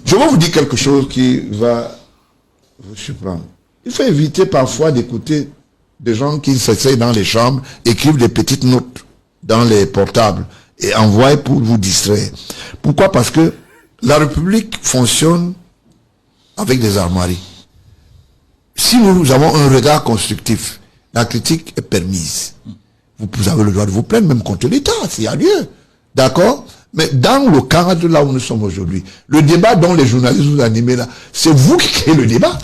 Je vais vous dire quelque chose qui va vous surprendre. Il faut éviter parfois d'écouter des gens qui s'essayent dans les chambres, écrivent des petites notes dans les portables et envoient pour vous distraire. Pourquoi? Parce que la République fonctionne avec des armoiries. Si nous avons un regard constructif, la critique est permise. Vous avez le droit de vous plaindre, même contre l'État, s'il y a lieu. D'accord? Mais dans le cadre là où nous sommes aujourd'hui, le débat dont les journalistes vous animez là, c'est vous qui créez le débat.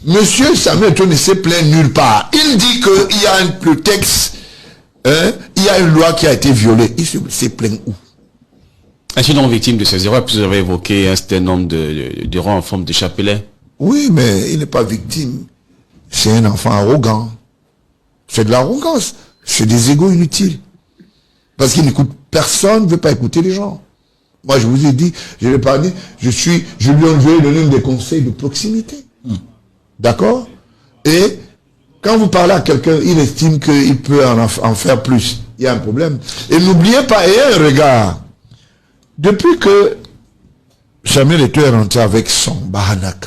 Monsieur Samuel Eto'o ne s'est plaint nulle part. Il dit qu'il y a le texte, il y a une loi qui a été violée. Il s'est plaint où? Est-ce donc victime de ces erreurs? Vous avez évoqué un certain nombre de rangs en forme de chapelet. Oui, mais il n'est pas victime. C'est un enfant arrogant. C'est de l'arrogance. C'est des égos inutiles. Parce qu'il n'écoute personne, ne veut pas écouter les gens. Moi, je vous ai dit, je l'ai parlé, je lui ai donné des conseils de proximité. D'accord? Et quand vous parlez à quelqu'un, il estime qu'il peut en faire plus. Il y a un problème. Et n'oubliez pas, ayez un regard. Depuis que Samuel Eto'o est rentré avec son Bahanak,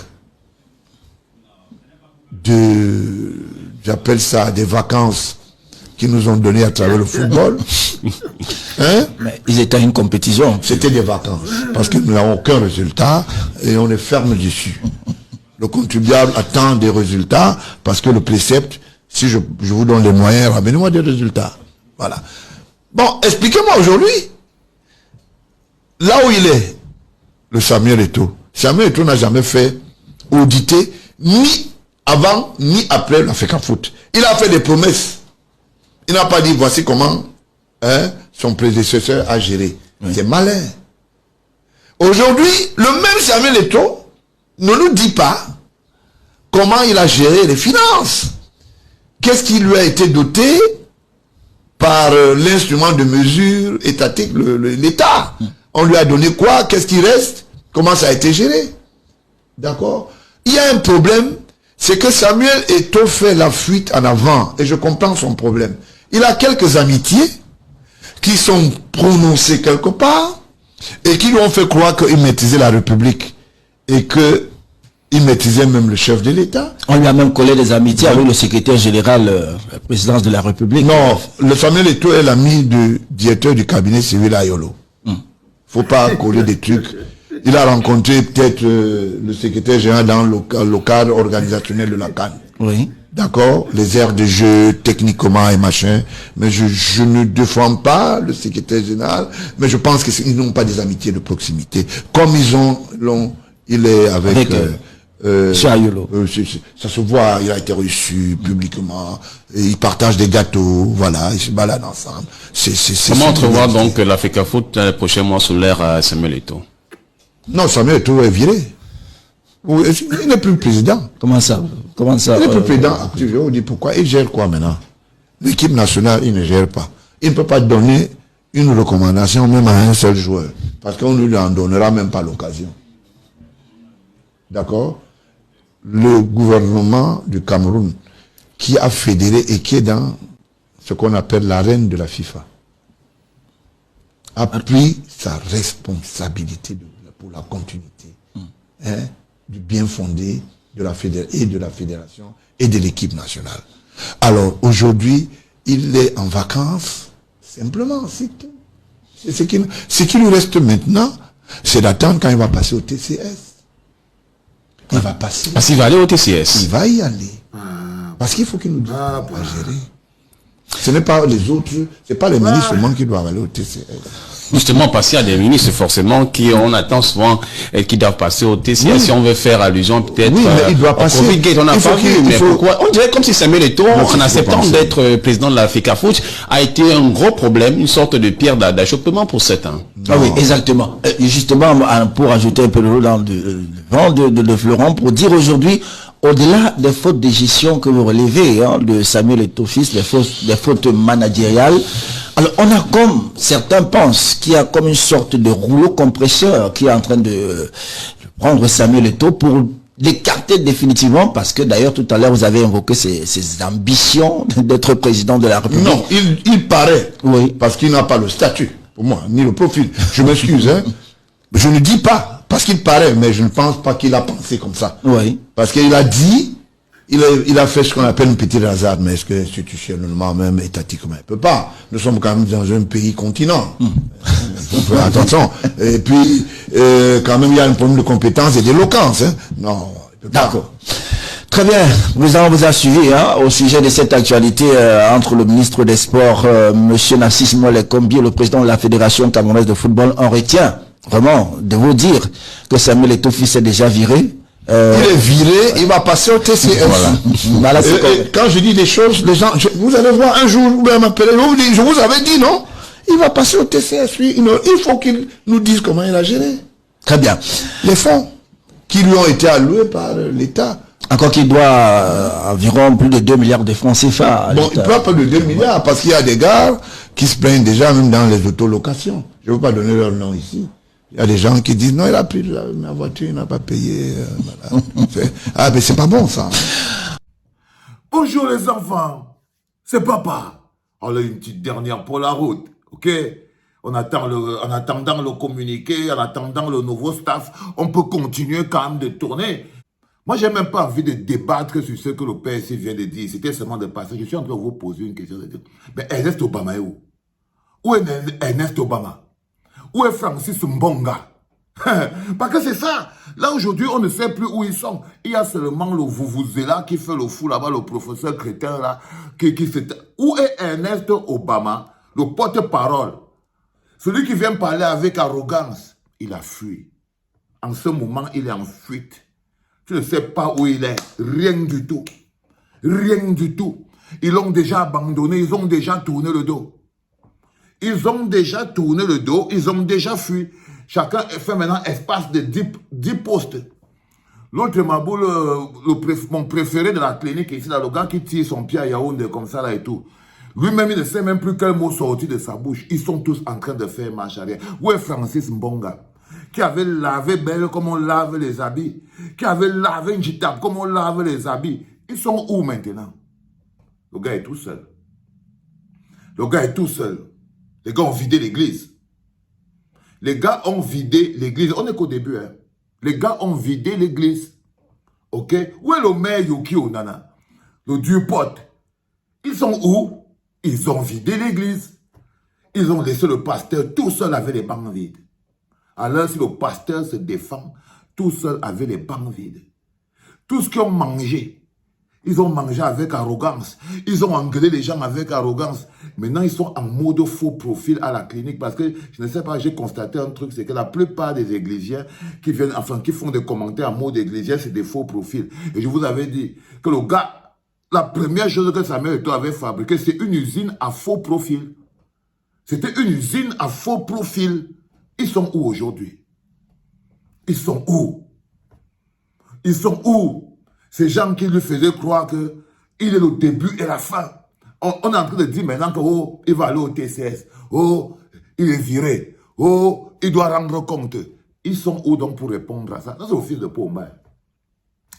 j'appelle ça des vacances qu'ils nous ont données à travers le football. Mais ils étaient à une compétition. C'était des vacances. Parce que nous n'avons aucun résultat et on est ferme dessus. Le contribuable attend des résultats parce que le précepte, si je vous donne les moyens, ramenez-moi des résultats. Voilà. Bon, expliquez-moi aujourd'hui, là où il est, le Samuel Eto'o. Samuel Eto'o n'a jamais fait auditer, ni avant, ni après la FECAFOOT. Il a fait des promesses. Il n'a pas dit, voici comment son prédécesseur a géré. Oui. C'est malin. Aujourd'hui, le même Samuel Eto'o ne nous dit pas comment il a géré les finances. Qu'est-ce qui lui a été doté par l'instrument de mesure étatique, l'État. On lui a donné quoi? Qu'est-ce qui reste? Comment ça a été géré? D'accord? Il y a un problème, c'est que Samuel Eto'o fait la fuite en avant, et je comprends son problème. Il a quelques amitiés qui sont prononcées quelque part, et qui lui ont fait croire qu'il maîtrisait la République, et qu'il maîtrisait même le chef de l'État. On lui a même collé des amitiés avec le secrétaire général de la présidence de la République. Non, le Samuel Eto'o est l'ami du directeur du cabinet civil à Yolo. Faut pas coller des trucs. Il a rencontré peut-être le secrétaire général dans le cadre organisationnel de la CAN. Oui. D'accord, les aires de jeu, techniquement et machin. Mais je ne défends pas le secrétaire général, mais je pense qu'ils n'ont pas des amitiés de proximité. Comme il est avec Ayolo. Ça se voit, il a été reçu publiquement, et ils partagent des gâteaux, voilà, ils se baladent ensemble. Comment entrevoir donc la FECAFOOT dans les prochains mois sous l'ère à Samuel Eto'o? Non, Samuel Eto'o est viré. Il n'est plus président. Comment ça? Il n'est plus président actif. Je vous dis pourquoi. Il gère quoi maintenant? L'équipe nationale, il ne gère pas. Il ne peut pas donner une recommandation même à un seul joueur. Parce qu'on ne lui en donnera même pas l'occasion. D'accord? Le gouvernement du Cameroun, qui a fédéré et qui est dans ce qu'on appelle l'arène de la FIFA, a pris sa responsabilité pour la continuité du bien fondé de la fédération et de l'équipe nationale. Alors aujourd'hui, il est en vacances, simplement, c'est tout. Ce qui lui reste maintenant, c'est d'attendre quand il va passer au TCS. Il va passer. Parce qu'il va aller au TCS. Il va y aller. Parce qu'il faut qu'il nous dise à gérer. Ce n'est pas les autres, c'est pas les ministres seulement qui doivent aller au TCS. Justement, parce qu'il y a des ministres forcément on attend souvent qui doivent passer au TCS. Oui. Si on veut faire allusion peut-être mais il doit passer. On n'a pas vu, mais pourquoi? On dirait comme si Samuel Eto'o, en acceptant d'être président de la FECAFOOT, a été un gros problème, une sorte de pierre d'achoppement pour certains. Ah oui, exactement. Et justement, pour ajouter un peu de l'eau dans le vent de Florent, pour dire aujourd'hui, au-delà des fautes de gestion que vous relevez, de Samuel Eto'o fils, des fautes managériales, alors on a comme, certains pensent, qu'il y a comme une sorte de rouleau compresseur qui est en train de prendre Samuel Eto'o pour l'écarter définitivement, parce que d'ailleurs tout à l'heure vous avez invoqué ses ambitions d'être président de la République. Non, il paraît, parce qu'il n'a pas le statut, pour moi, ni le profil. Je m'excuse, je ne dis pas Parce qu'il paraît, mais je ne pense pas qu'il a pensé comme ça. Oui. Parce qu'il a dit, il a fait ce qu'on appelle une petite hasard, mais est-ce que institutionnellement, même étatiquement, il ne peut pas. Nous sommes quand même dans un pays continent. Faut faire attention. Et puis, quand même, il y a un problème de compétence et d'éloquence. Hein. Non, il peut pas. D'accord. Très bien, nous vous a suivi au sujet de cette actualité entre le ministre des Sports, Monsieur Narcisse Mollet-Kombi, et le président de la Fédération camerounaise de football. On retient vraiment de vous dire que Samuel Eto'o Fils est déjà viré. Il est viré, il va passer au TCS. Voilà. Et quand je dis des choses, les gens, vous allez voir un jour, vous allez m'appeler, je vous avais dit non, il va passer au TCS, lui, il faut qu'il nous dise comment il a géré. Très bien. Les fonds qui lui ont été alloués par l'État. Encore qu'il doit environ plus de 2 milliards de francs CFA. Bon, il ne peut pas de 2 milliards parce qu'il y a des gars qui se plaignent déjà même dans les autolocations. Je ne veux pas donner leur nom ici. Il y a des gens qui disent non, il a pris ma voiture, il n'a pas payé. Voilà. Ah, mais c'est pas bon ça. Bonjour les enfants, c'est papa. On a une petite dernière pour la route, ok? En attendant le communiqué, en attendant le nouveau staff, on peut continuer quand même de tourner. Moi, j'ai même pas envie de débattre sur ce que le PSC vient de dire. C'était seulement de passer. Je suis en train de vous poser une question. Mais Ernest Obama est où? Où est Ernest Obama? Où est Francis Mbonga? Parce que c'est ça. Là, aujourd'hui, on ne sait plus où ils sont. Il y a seulement le Vuvuzela qui fait le fou là-bas, le professeur crétin là. Où est Ernest Obama, le porte-parole? Celui qui vient parler avec arrogance. Il a fui. En ce moment, il est en fuite. Tu ne sais pas où il est. Rien du tout. Rien du tout. Ils l'ont déjà abandonné. Ils ont déjà tourné le dos. Ils ont déjà tourné le dos. Ils ont déjà fui. Chacun fait maintenant espace de 10 postes. L'autre Mabou, mon préféré de la clinique ici, là, le gars qui tire son pied à Yaoundé comme ça là et tout. Lui-même, il ne sait même plus quel mot sortir de sa bouche. Ils sont tous en train de faire marche arrière. Où est Francis Mbonga? Qui avait lavé Belle comme on lave les habits, qui avait lavé Njitap comme on lave les habits. Ils sont où maintenant? Le gars est tout seul. Le gars est tout seul. Les gars ont vidé l'église. Les gars ont vidé l'église. On n'est qu'au début. Hein. Les gars ont vidé l'église. Ok? Où est le maire Yuki Onana? Le dieu pote. Ils sont où? Ils ont vidé l'église. Ils ont laissé le pasteur tout seul avec les bancs vides. Alors, si le pasteur se défend, tout seul avec les bancs vides. Tout ce qu'ils ont mangé, ils ont mangé avec arrogance. Ils ont engueulé les gens avec arrogance. Maintenant, ils sont en mode faux profil à la clinique parce que, je ne sais pas, j'ai constaté un truc, c'est que la plupart des églisiens qui viennent, enfin, qui font des commentaires en mode églisien, c'est des faux profils. Et je vous avais dit que le gars, la première chose que Samuel Eto'o avait fabriquée, c'est une usine à faux profil. C'était une usine à faux profil. Ils sont où aujourd'hui? Ils sont où? Ils sont où? Ces gens qui lui faisaient croire qu'il est le début et la fin. On est en train de dire maintenant que oh, il va aller au TCS. Oh, il est viré. Oh, il doit rendre compte. Ils sont où donc pour répondre à ça? Ça, c'est le fils de Pomba.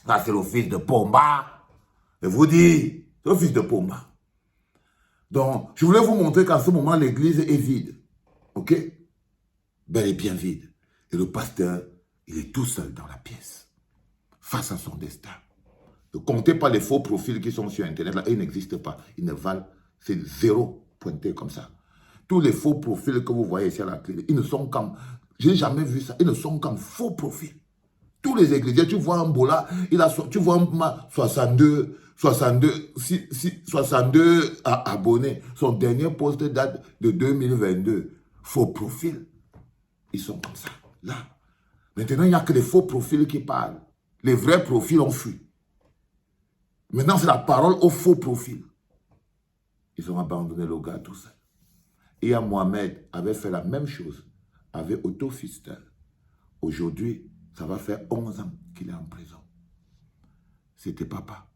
Ça, c'est le fils de Pomba. Je vous dis, c'est le fils de Pomba. Donc, je voulais vous montrer qu'en ce moment, l'église est vide. OK? Bel et bien vide. Et le pasteur, il est tout seul dans la pièce, face à son destin. Ne comptez pas les faux profils qui sont sur Internet, là, ils n'existent pas. Ils ne valent, c'est zéro pointé comme ça. Tous les faux profils que vous voyez ici à la clé, ils ne sont comme, j'ai jamais vu ça, ils ne sont comme faux profils. Tous les églises, tu vois un Bola, tu vois un 62 abonnés. Son dernier post date de 2022. Faux profil. Ils sont comme ça, là. Maintenant, il n'y a que les faux profils qui parlent. Les vrais profils ont fui. Maintenant, c'est la parole aux faux profils. Ils ont abandonné le gars tout seul. Et Mohamed avait fait la même chose avec Otto Fistel. Aujourd'hui, ça va faire 11 ans qu'il est en prison. C'était papa.